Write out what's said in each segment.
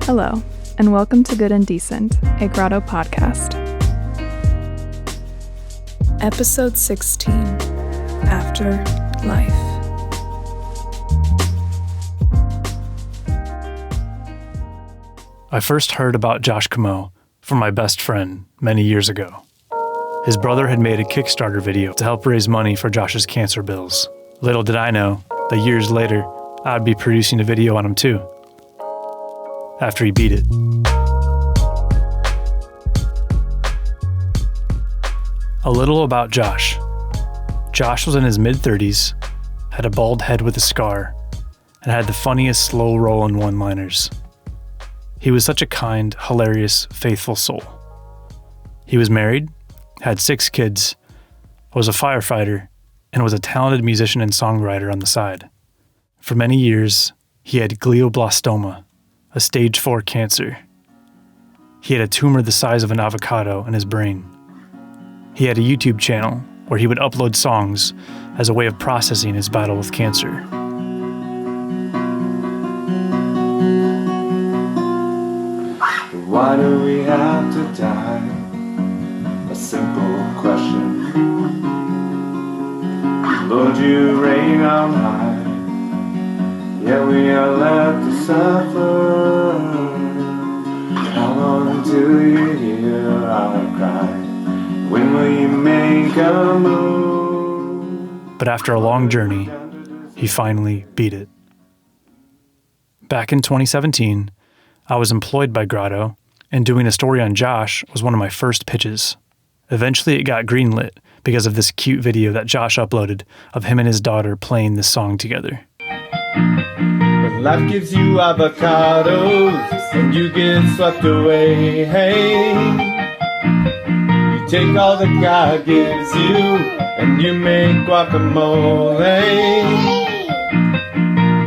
Hello, and welcome to Good and Decent, a Grotto podcast. Episode 16, After Life. I first heard about Josh Comeau from my best friend many years ago. His brother had made a Kickstarter video to help raise money for Josh's cancer bills. Little did I know that years later, I'd be producing a video on him too, after he beat it. A little about Josh. Josh was in his mid-30s, had a bald head with a scar, and had the funniest slow-rolling one-liners. He was such a kind, hilarious, faithful soul. He was married, had 6 kids, was a firefighter, and was a talented musician and songwriter on the side. For many years, he had glioblastoma, a stage 4 cancer. He had a tumor the size of an avocado in his brain. He had a YouTube channel where he would upload songs as a way of processing his battle with cancer. Why do we have to die? A simple question. Lord, you reign on high, yet we are left to suffer. How long till you hear our cry? When will you make a move? But after a long journey, he finally beat it. Back in 2017, I was employed by Grotto, and doing a story on Josh was one of my first pitches. Eventually it got greenlit because of this cute video that Josh uploaded of him and his daughter playing this song together. When life gives you avocados and you get swept away, hey, you take all that God gives you and you make guacamole.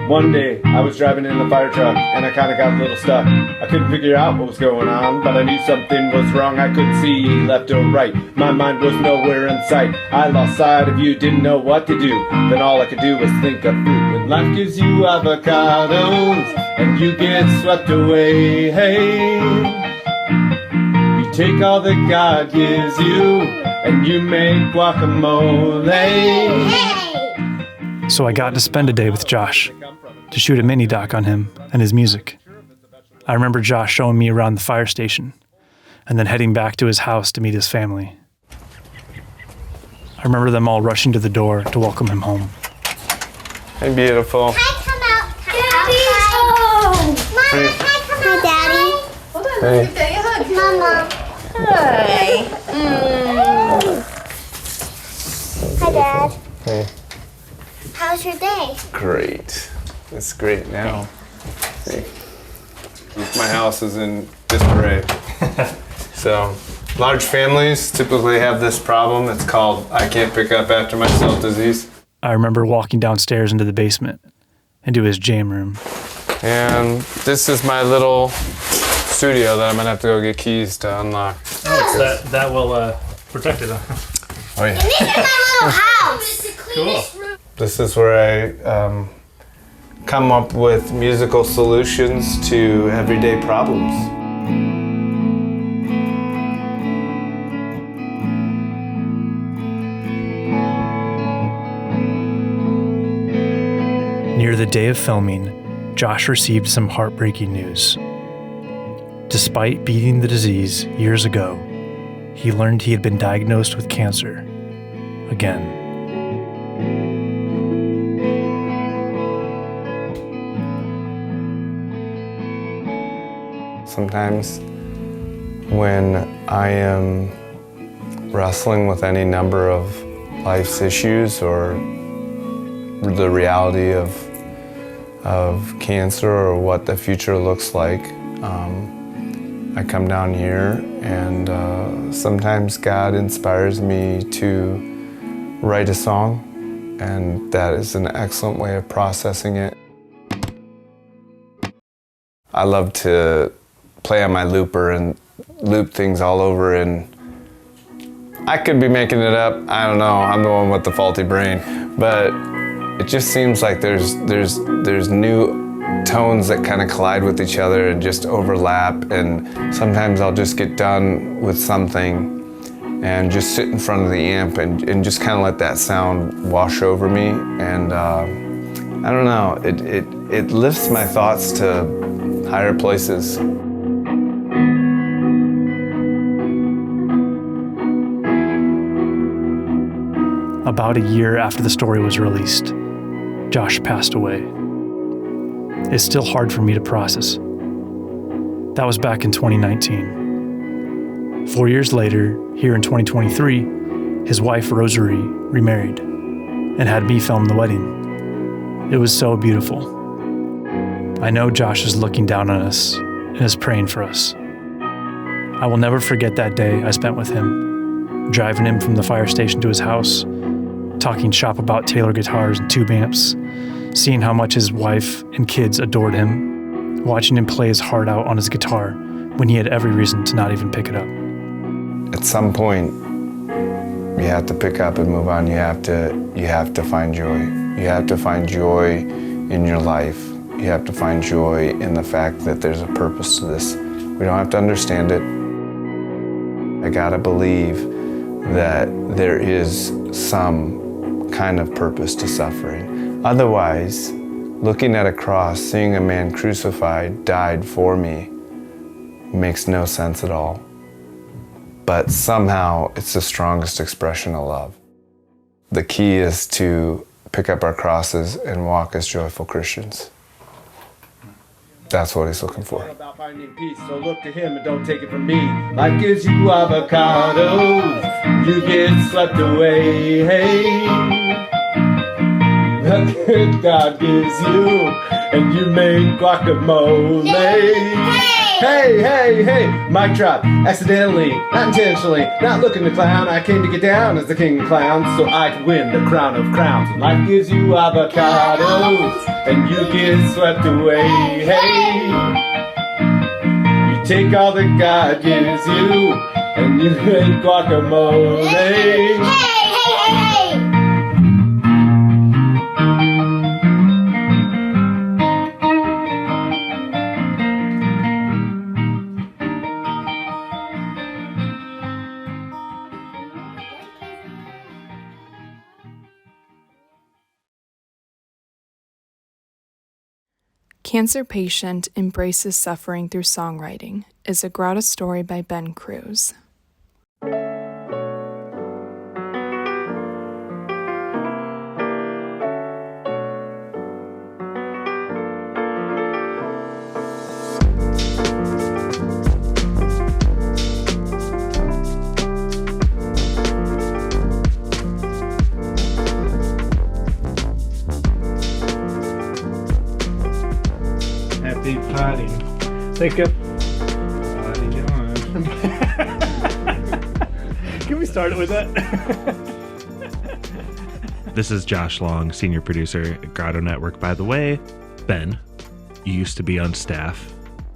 One day, I was driving in the fire truck, and I kind of got a little stuck. I couldn't figure out what was going on, but I knew something was wrong. I couldn't see left or right. My mind was nowhere in sight. I lost sight of you, didn't know what to do. Then all I could do was think of fruit. When life gives you avocados, and you get swept away, hey, you take all that God gives you, and you make guacamole. So I got to spend a day with Josh to shoot a mini doc on him and his music. I remember Josh showing me around the fire station and then heading back to his house to meet his family. I remember them all rushing to the door to welcome him home. Hey, beautiful. Hi, Comeau. Daddy's home. Mama, hi, Comeau. Hi, Daddy. Hey. Mama. Hi. Hi, Dad. Hey. How's your day? Great. It's great now. Hey. My house is in disarray. So, large families typically have this problem. It's called I can't pick up after myself disease. I remember walking downstairs into the basement, into his jam room. And this is my little studio that I'm gonna have to go get keys to unlock. Oh, that will protect it. Oh yeah. And this is my little house. Cool. This is where I come up with musical solutions to everyday problems. Near the day of filming, Josh received some heartbreaking news. Despite beating the disease years ago, he learned he had been diagnosed with cancer again. Sometimes when I am wrestling with any number of life's issues or the reality of cancer or what the future looks like, I come down here and sometimes God inspires me to write a song, and that is an excellent way of processing it. I love to play on my looper and loop things all over, and I could be making it up. I don't know. I'm the one with the faulty brain, but it just seems like there's new tones that kind of collide with each other and just overlap, and sometimes I'll just get done with something and just sit in front of the amp and just kind of let that sound wash over me, and I don't know, it lifts my thoughts to higher places. About a year after the story was released, Josh passed away. It's still hard for me to process. That was back in 2019. 4 years later, here in 2023, his wife Rosary remarried and had me film the wedding. It was so beautiful. I know Josh is looking down on us and is praying for us. I will never forget that day I spent with him, driving him from the fire station to his house, talking shop about Taylor guitars and tube amps, seeing how much his wife and kids adored him, watching him play his heart out on his guitar when he had every reason to not even pick it up. At some point, you have to pick up and move on. You have to find joy. You have to find joy in your life. You have to find joy in the fact that there's a purpose to this. We don't have to understand it. I gotta believe that there is some kind of purpose to suffering. Otherwise, looking at a cross, seeing a man crucified, died for me, makes no sense at all. But somehow it's the strongest expression of love. The key is to pick up our crosses and walk as joyful Christians. That's what he's looking for. About finding peace, so look to him and don't take it from me. Life gives you avocados, you get swept away. Hey, God gives you, and you make guacamole. Hey, hey, hey, mic drop, accidentally, not intentionally, not looking to clown. I came to get down as the king of clowns, so I could win the crown of crowns. Life gives you avocados, and you get swept away. Hey, you take all that God gives you, and you make guacamole. Hey, hey, hey, hey. Cancer Patient Embraces Suffering Through Songwriting is a Grotto story by Ben Kruis. Happy potty. Thank you. Potty on. Can we start it with that? This is Josh Long, senior producer at Grotto Network. By the way, Ben, you used to be on staff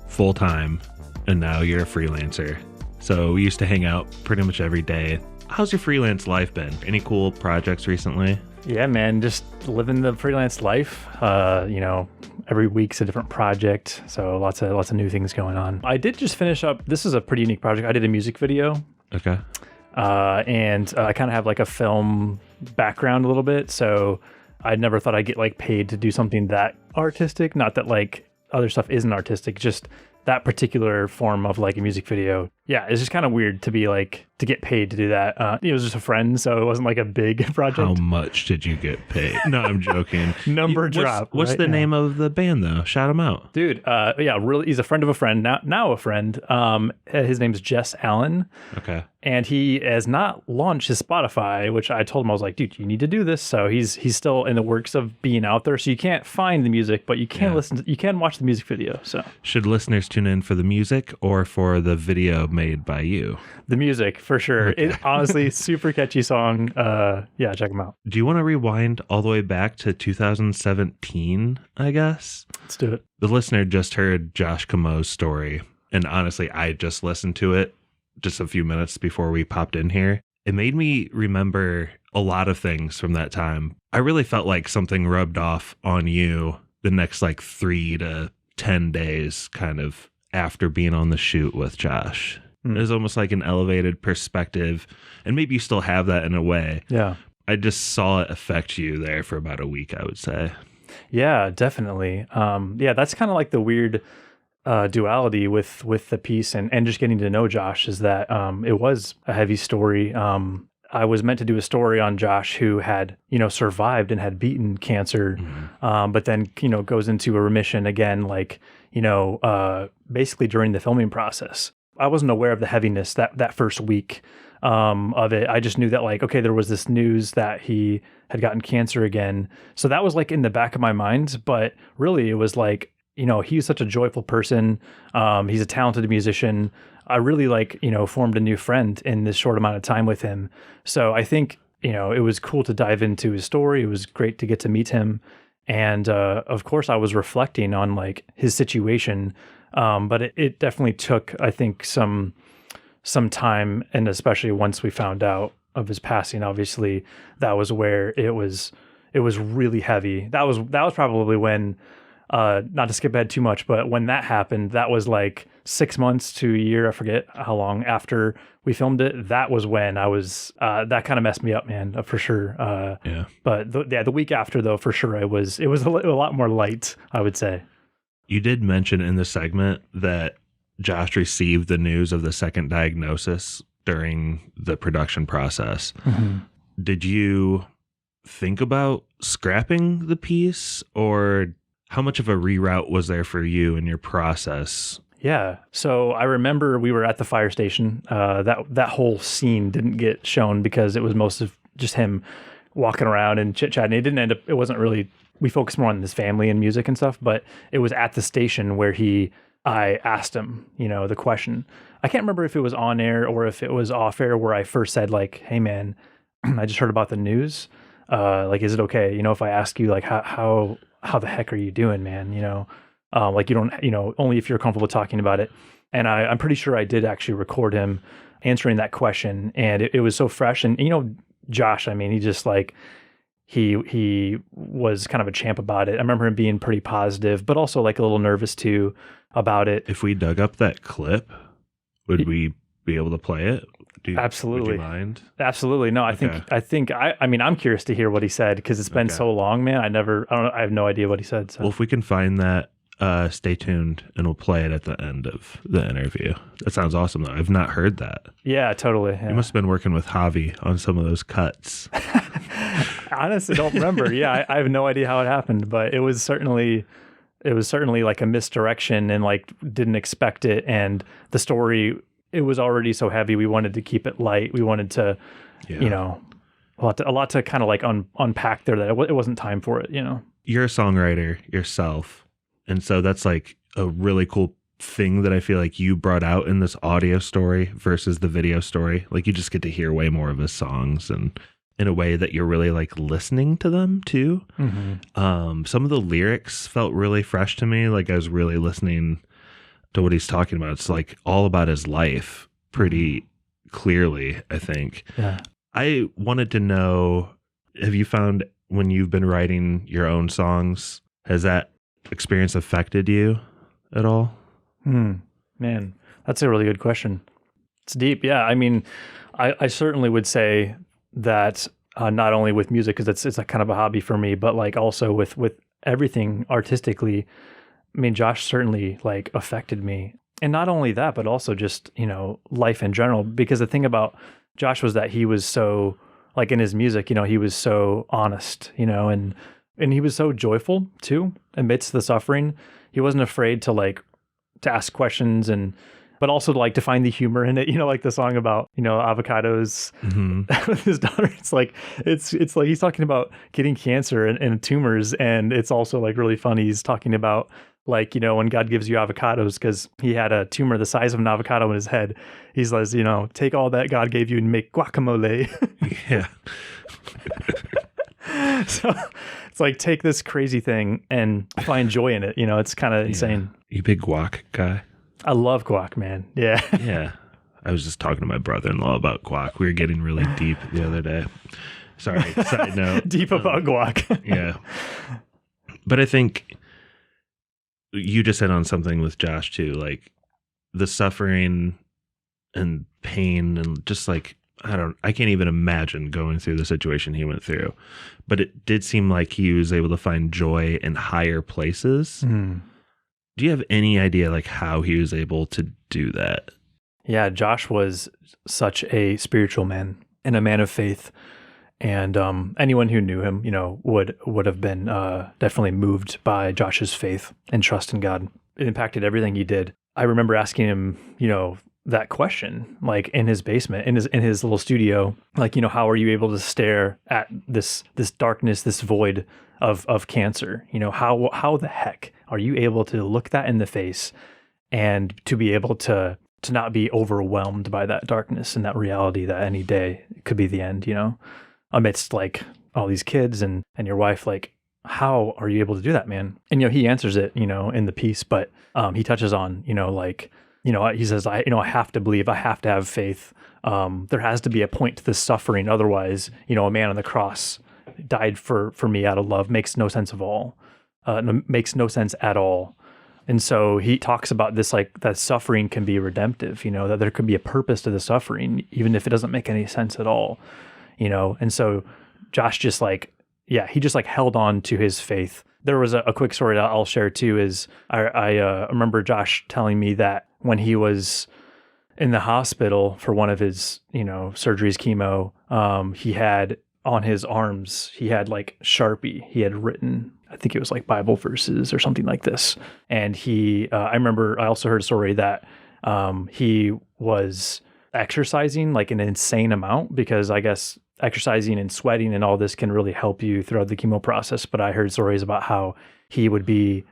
full-time, and now you're a freelancer. So we used to hang out pretty much every day. How's your freelance life been? Any cool projects recently? Yeah, man, just living the freelance life. Every week's a different project, so lots of new things going on. I did just finish up. This is a pretty unique project. I did a music video. Okay. And I kind of have like a film background a little bit, so I never thought I'd get like paid to do something that artistic. Not that like other stuff isn't artistic, just that particular form of like a music video. Yeah, it's just kind of weird to be like, to get paid to do that. It was just a friend, so it wasn't like a big project. How much did you get paid? No, I'm joking. Drop. What's the name of the band though? Shout him out. Dude, really, he's a friend of a friend, now a friend. His name's Jess Allen. Okay. And he has not launched his Spotify, which I told him, I was like, dude, you need to do this. So he's still in the works of being out there. So you can't find the music, but you can you can watch the music video. So should listeners tune in for the music or for the video made by you? The music, for sure. Okay. It honestly, super catchy song. Yeah, check them out. Do you want to rewind all the way back to 2017, I guess? Let's do it. The listener just heard Josh Comeau's story. And honestly, I just listened to it just a few minutes before we popped in here. It made me remember a lot of things from that time. I really felt like something rubbed off on you the next like 3 to 10 days kind of after being on the shoot with Josh. It was almost like an elevated perspective, and maybe you still have that in a way. Yeah. I just saw it affect you there for about a week, I would say. Yeah, definitely. Yeah, that's kind of like the weird duality with the piece and just getting to know Josh, is that it was a heavy story. I was meant to do a story on Josh, who had, survived and had beaten cancer, but then, goes into a remission again, like, basically during the filming process. I wasn't aware of the heaviness that first week of it. I just knew that, like, okay, there was this news that he had gotten cancer again. So that was like in the back of my mind, but really it was like, he's such a joyful person. He's a talented musician. I really formed a new friend in this short amount of time with him. So I think, it was cool to dive into his story. It was great to get to meet him. And of course I was reflecting on like his situation. But it definitely took, I think, some time, and especially once we found out of his passing, obviously that was where it was really heavy. That was probably when, not to skip ahead too much, but when that happened, that was like 6 months to a year, I forget how long after we filmed it. That was when I was, that kind of messed me up, man, for sure. Yeah. But the week after, though, for sure, it was a lot more light, I would say. You did mention in the segment that Josh received the news of the second diagnosis during the production process. Mm-hmm. Did you think about scrapping the piece, or how much of a reroute was there for you in your process? Yeah. So I remember we were at the fire station. That whole scene didn't get shown because it was most of just him walking around and chit-chatting. It wasn't really, we focused more on his family and music and stuff, but it was at the station where I asked him, the question. I can't remember if it was on air or if it was off air, where I first said, like, hey man, I just heard about the news. Like, is it okay, if I ask you, like, how the heck are you doing, man? Like, you don't, only if you're comfortable talking about it. And I'm pretty sure I did actually record him answering that question, and it was so fresh. And, Josh, I mean, he just like, he was kind of a champ about it. I remember him being pretty positive, but also like a little nervous too about it. If we dug up that clip, would we be able to play it? Absolutely. Would you mind? Absolutely. No, I think, I'm curious to hear what he said, because it's been so long, man. I have no idea what he said. So. Well, if we can find that, stay tuned and we'll play it at the end of the interview. That sounds awesome, though. I've not heard that. Yeah, totally. Yeah. You must have been working with Javi on some of those cuts. Honestly, don't remember. Yeah, I have no idea how it happened, but it was certainly like a misdirection, and like didn't expect it. And the story, it was already so heavy. We wanted to keep it light. We wanted to, a lot to kind of like unpack there, that it wasn't time for it. You're a songwriter yourself. And so that's like a really cool thing that I feel like you brought out in this audio story versus the video story. Like, you just get to hear way more of his songs, and in a way that you're really like listening to them too. Mm-hmm. Some of the lyrics felt really fresh to me. Like, I was really listening to what he's talking about. It's like all about his life pretty clearly, I think. Yeah. I wanted to know, have you found when you've been writing your own songs, has that experience affected you at all? Man, that's a really good question. It's deep. Yeah. I mean, I certainly would say that not only with music, because it's a kind of a hobby for me, but like also with everything artistically. I mean, Josh certainly like affected me. And not only that, but also just, life in general. Because the thing about Josh was that he was so, like, in his music, he was so honest, and he was so joyful too, amidst the suffering. He wasn't afraid to ask questions, but also to find the humor in it. Like the song about, avocados with his daughter. It's like he's talking about getting cancer and tumors. And it's also like really funny. He's talking about when God gives you avocados, because he had a tumor the size of an avocado in his head. He says, take all that God gave you and make guacamole. Yeah. So it's like, take this crazy thing and find joy in it. It's kind of insane. You big guac guy? I love guac, man. Yeah. Yeah. I was just talking to my brother-in-law about guac. We were getting really deep the other day. Sorry, side note. Deep about guac. Yeah. But I think you just hit on something with Josh too, like the suffering and pain and just like, I can't even imagine going through the situation he went through, but it did seem like he was able to find joy in higher places. Do you have any idea like how he was able to do that? Yeah, Josh was such a spiritual man and a man of faith. And anyone who knew him, would have been definitely moved by Josh's faith and trust in God. It impacted everything he did. I remember asking him, that question, like in his basement, in his little studio, like, how are you able to stare at this darkness, this void of cancer? How the heck are you able to look that in the face and to be able to not be overwhelmed by that darkness and that reality that any day could be the end, amidst like all these kids and your wife, like, how are you able to do that, man? And, he answers it, in the piece, but he touches on, he says, I have to believe, I have to have faith. There has to be a point to this suffering. Otherwise, a man on the cross died for me out of love. Makes no sense at all. And so he talks about this, like that suffering can be redemptive, that there could be a purpose to the suffering, even if it doesn't make any sense at all, And so Josh just like, he just like held on to his faith. There was a quick story that I'll share too, is I remember Josh telling me that when he was in the hospital for one of his, surgeries, chemo, he had on his arms, he had like Sharpie. He had written, I think it was like Bible verses or something like this. And I also heard a story that he was exercising like an insane amount, because I guess exercising and sweating and all this can really help you throughout the chemo process. But I heard stories about how he would be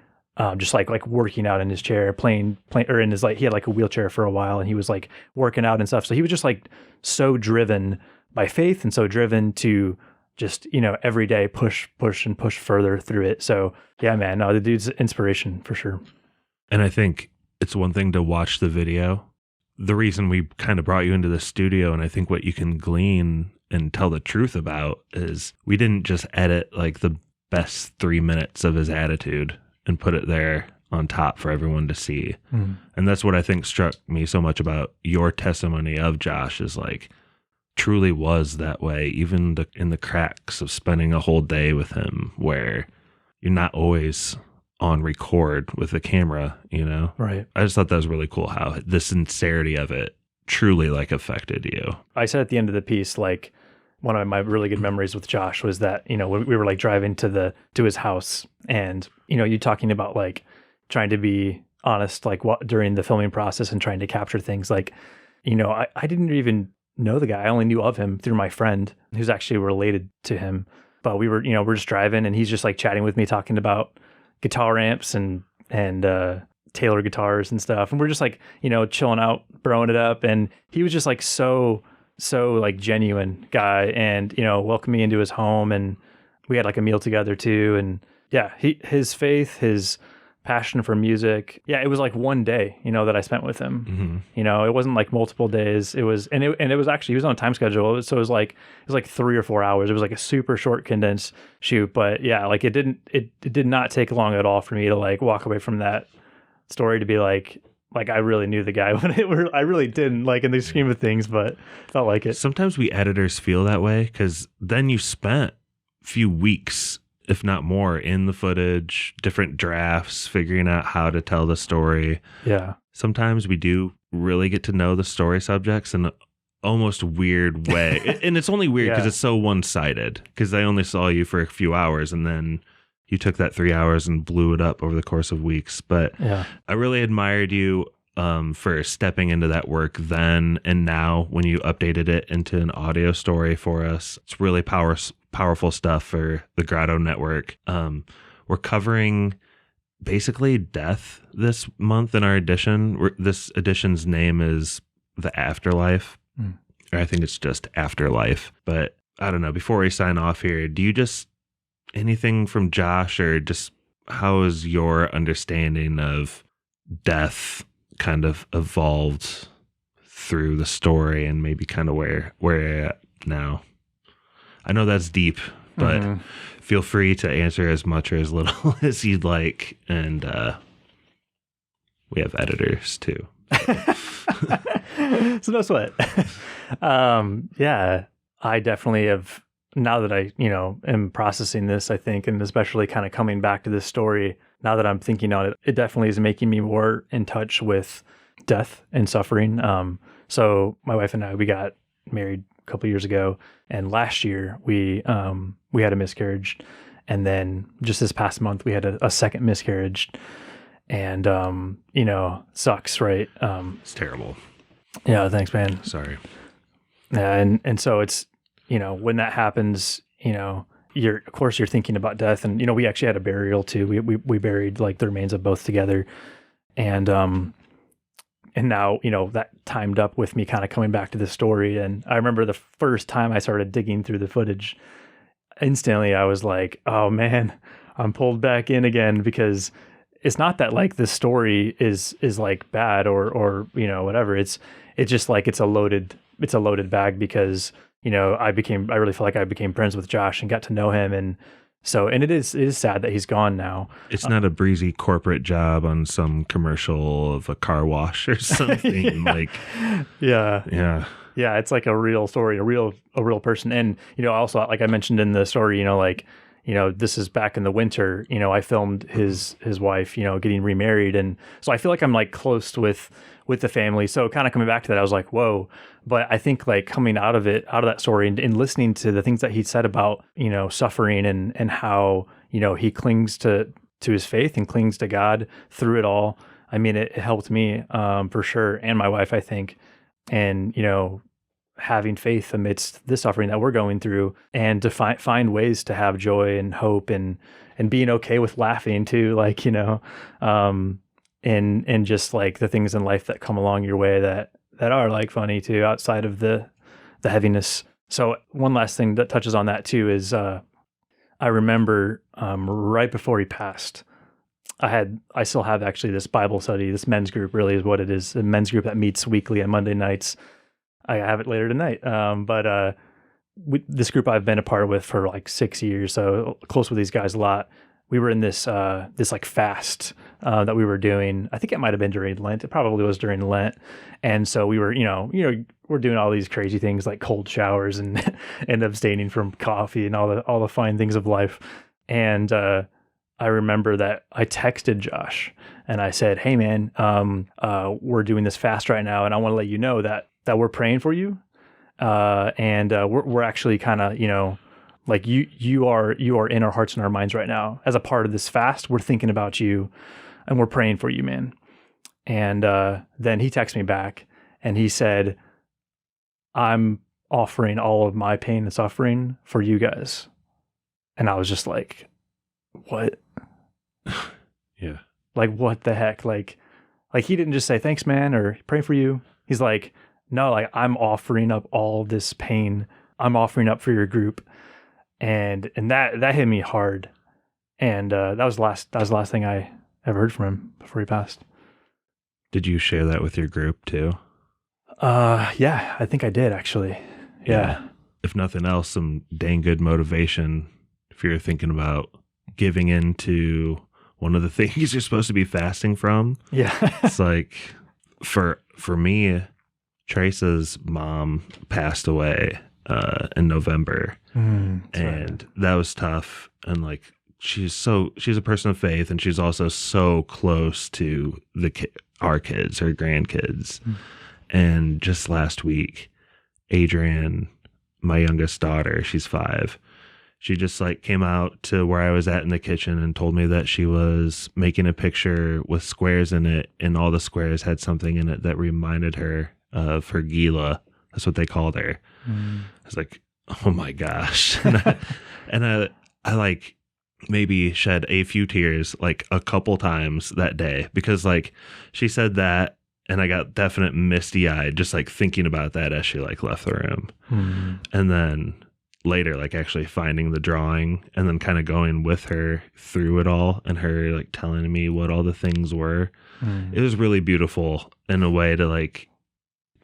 just like working out in his chair, playing, or in his, like, he had like a wheelchair for a while and he was like working out and stuff. So he was just like so driven by faith and so driven to just, every day push further through it. So yeah, man, no, the dude's inspiration for sure. And I think it's one thing to watch the video. The reason we kind of brought you into the studio, and I think what you can glean and tell the truth about, is we didn't just edit like the best 3 minutes of his attitude and put it there on top for everyone to see. And that's what I think struck me so much about your testimony of Josh, is like, truly was that way, even in the cracks of spending a whole day with him, where you're not always on record with the camera, Right. I just thought that was really cool how the sincerity of it truly like affected you. I said at the end of the piece, like, one of my really good memories with Josh was that, when we were like driving to his house, and, you talking about like trying to be honest, like during the filming process and trying to capture things, like, I didn't even know the guy. I only knew of him through my friend who's actually related to him. But we were, we're just driving and he's just like chatting with me, talking about guitar amps and Taylor guitars and stuff. And we're just like, chilling out, broing it up. And he was just like so like genuine guy, and, welcomed me into his home, and we had like a meal together too. And yeah, his faith, his passion for music. Yeah, it was like one day, that I spent with him. It wasn't like multiple days. It was, and it was actually, he was on a time schedule. So it was like 3 or 4 hours. It was like a super short condensed shoot. But yeah, like it did not take long at all for me to like walk away from that story to be like I really knew the guy I really didn't, like, in the scheme of things, but felt like it. Sometimes we editors feel that way, because then you spent a few weeks, if not more, in the footage, different drafts, figuring out how to tell the story. Yeah. Sometimes we do really get to know the story subjects in an almost weird way. And it's only weird because it's so one-sided, because I only saw you for a few hours, and then you took that 3 hours and blew it up over the course of weeks. But yeah, I really admired you for stepping into that work then and now when you updated it into an audio story for us. It's really powerful stuff for the Grotto Network. We're covering basically death this month in our edition. This edition's name is The Afterlife. Or I think it's just Afterlife. But I don't know, before we sign off here, do you just... anything from Josh, or just how has your understanding of death kind of evolved through the story, and maybe kind of where you're at now? I know that's deep, but feel free to answer as much or as little as you'd like. And We have editors too. So no sweat. Yeah, I definitely have, now that I, am processing this, I think, and especially kind of coming back to this story, now that I'm thinking on it, it definitely is making me more in touch with death and suffering. So my wife and I, we got married a couple years ago, and last year we had a miscarriage, and then just this past month we had a second miscarriage, and sucks, right? It's terrible. Yeah, thanks, man. Sorry. Yeah, and so it's, when that happens, of course you're thinking about death, and we actually had a burial too. We buried like the remains of both together, and now that timed up with me kind of coming back to the story. And I remember the first time I started digging through the footage, instantly I was like, oh man, I'm pulled back in again, because it's not that like the story is like bad or whatever. It's just like it's a loaded bag, because I really feel like I became friends with Josh and got to know him, and it is sad that he's gone now. It's not a breezy corporate job on some commercial of a car wash or something. Yeah, it's like a real story, a real person. And also, like I mentioned in the story, this is back in the winter. I filmed his wife, getting remarried, and so I feel like I'm like close with the family. So kind of coming back to that, I was like, whoa. But I think like coming out of that story and listening to the things that he said about suffering and how he clings to his faith and clings to God through it all. I mean, it helped me for sure, and my wife, I think, and having faith amidst the suffering that we're going through, and to find ways to have joy and hope and being okay with laughing too, like, and just like the things in life that come along your way that are like funny too, outside of the heaviness. So one last thing that touches on that too is, I remember, right before he passed, I still have actually this Bible study, this men's group really is what it is, a men's group that meets weekly on Monday nights. I have it later tonight. But this group I've been a part with for like 6 years, so close with these guys a lot. We were in this like fast that we were doing. I think it might have been during Lent. It probably was during Lent. And so we were, we're doing all these crazy things like cold showers and and abstaining from coffee and all the fine things of life. And I remember that I texted Josh and I said, "Hey man, we're doing this fast right now, and I want to let you know that we're praying for you, and we're actually kind of, like you are in our hearts and our minds right now as a part of this fast. We're thinking about you, and we're praying for you, man." And then he texted me back and he said, "I'm offering all of my pain and suffering for you guys." And I was just like, what? Yeah. Like, what the heck? Like he didn't just say, "Thanks, man," or "Praying for you." He's like, "No, like I'm offering up all this pain. I'm offering up for your group." And that hit me hard. And that was the last thing I ever heard from him before he passed. Did you share that with your group too? Yeah, I think I did actually. Yeah. If nothing else, some dang good motivation if you're thinking about giving into one of the things you're supposed to be fasting from. Yeah. It's like for me, Teresa's mom passed away in November, and that was tough. And like she's a person of faith, and she's also so close to our kids, her grandkids. And just last week, Adrian, my youngest daughter, she's 5. She just like came out to where I was at in the kitchen and told me that she was making a picture with squares in it, and all the squares had something in it that reminded her of her Gila. That's what they called her. I was like, oh my gosh. And I like maybe shed a few tears like a couple times that day, because like she said that, and I got definite misty eyed just like thinking about that as she like left the room. And then later, like actually finding the drawing and then kind of going with her through it all, and her like telling me what all the things were. It was really beautiful in a way to like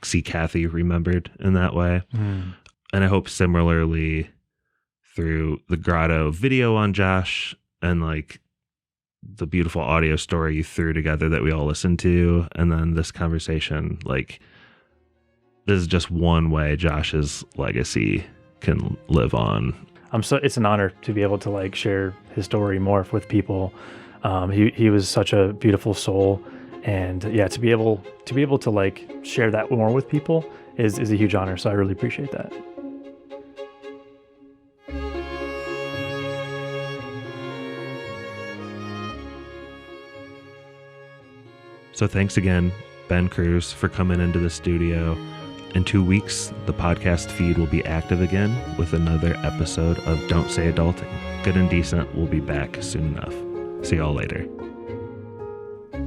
see Kathy remembered in that way. And I hope similarly through the Grotto video on Josh and like the beautiful audio story you threw together that we all listened to, and then this conversation. Like, this is just one way Josh's legacy can live on. It's an honor to be able to like share his story more with people. He was such a beautiful soul, and yeah, to be able to like share that more with people is a huge honor. So I really appreciate that. So thanks again, Ben Kruis, for coming into the studio. In 2 weeks, the podcast feed will be active again with another episode of Don't Say Adulting. Good and Decent will be back soon enough. See y'all later.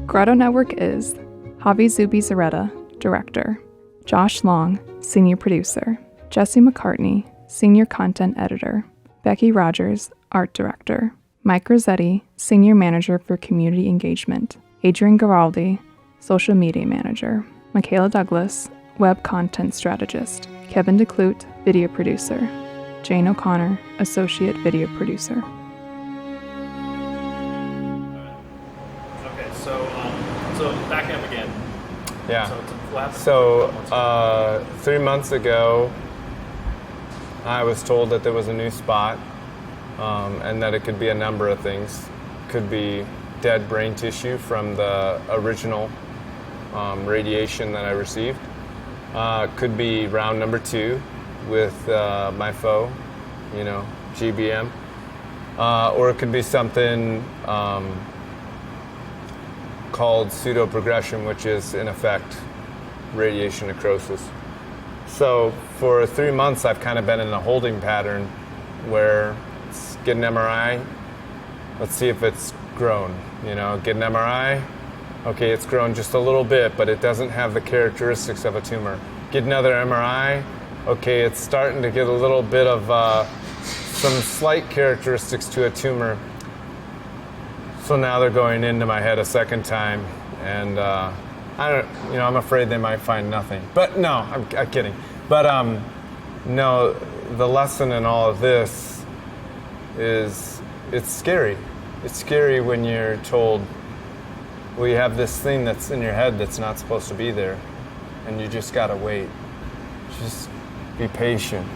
Grotto Network is Javi Zubi Zaretta, Director, Josh Long, Senior Producer, Jesse McCartney, Senior Content Editor, Becky Rogers, Art Director, Mike Rossetti, Senior Manager for Community Engagement, Adrian Garaldi, Social Media Manager, Michaela Douglas, Web Content Strategist, Kevin DeClute, Video Producer, Jane O'Connor, Associate Video Producer. Okay, so backing up again. Yeah. So 3 months ago, I was told that there was a new spot, and that it could be a number of things. Could be dead brain tissue from the original radiation that I received. Could be round number 2 with my foe, GBM. Or it could be something called pseudo-progression, which is, in effect, radiation necrosis. So for 3 months, I've kind of been in a holding pattern where let's get an MRI, let's see if it's grown, get an MRI, okay, it's grown just a little bit, but it doesn't have the characteristics of a tumor. Get another MRI, okay, it's starting to get a little bit of some slight characteristics to a tumor. So now they're going into my head a second time, and I'm afraid they might find nothing. But no, I'm kidding. But no, the lesson in all of this is it's scary. It's scary when you're told, well, you have this thing that's in your head that's not supposed to be there, and you just gotta wait. Just be patient,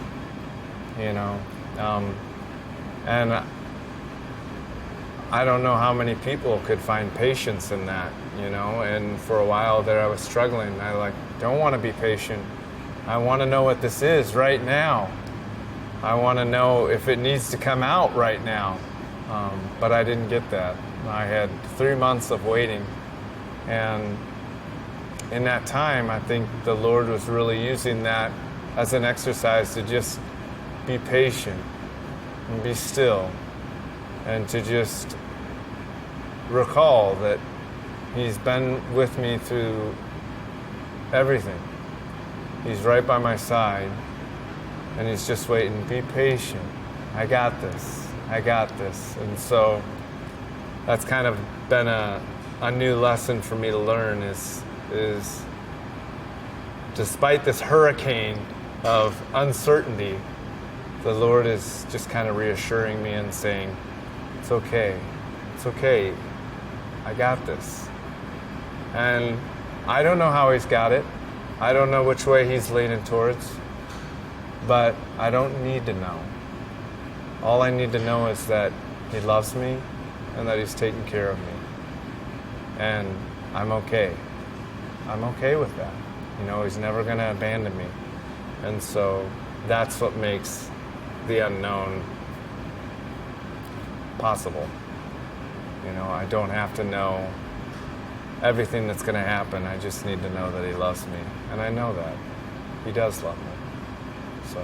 and I don't know how many people could find patience in that, and for a while there I was struggling. I don't want to be patient. I want to know what this is right now. I want to know if it needs to come out right now. But I didn't get that. I had 3 months of waiting, and in that time I think the Lord was really using that as an exercise to just be patient and be still, and to just recall that He's been with me through everything. He's right by my side, and He's just waiting. Be patient. I got this. I got this. And so that's kind of been a new lesson for me to learn is despite this hurricane of uncertainty, the Lord is just kind of reassuring me and saying, it's okay. It's okay. I got this. And I don't know how He's got it. I don't know which way He's leaning towards, but I don't need to know. All I need to know is that He loves me and that He's taking care of me. And I'm okay. I'm okay with that. He's never going to abandon me. And so that's what makes the unknown possible. I don't have to know everything that's going to happen. I just need to know that He loves me. And I know that. He does love me. So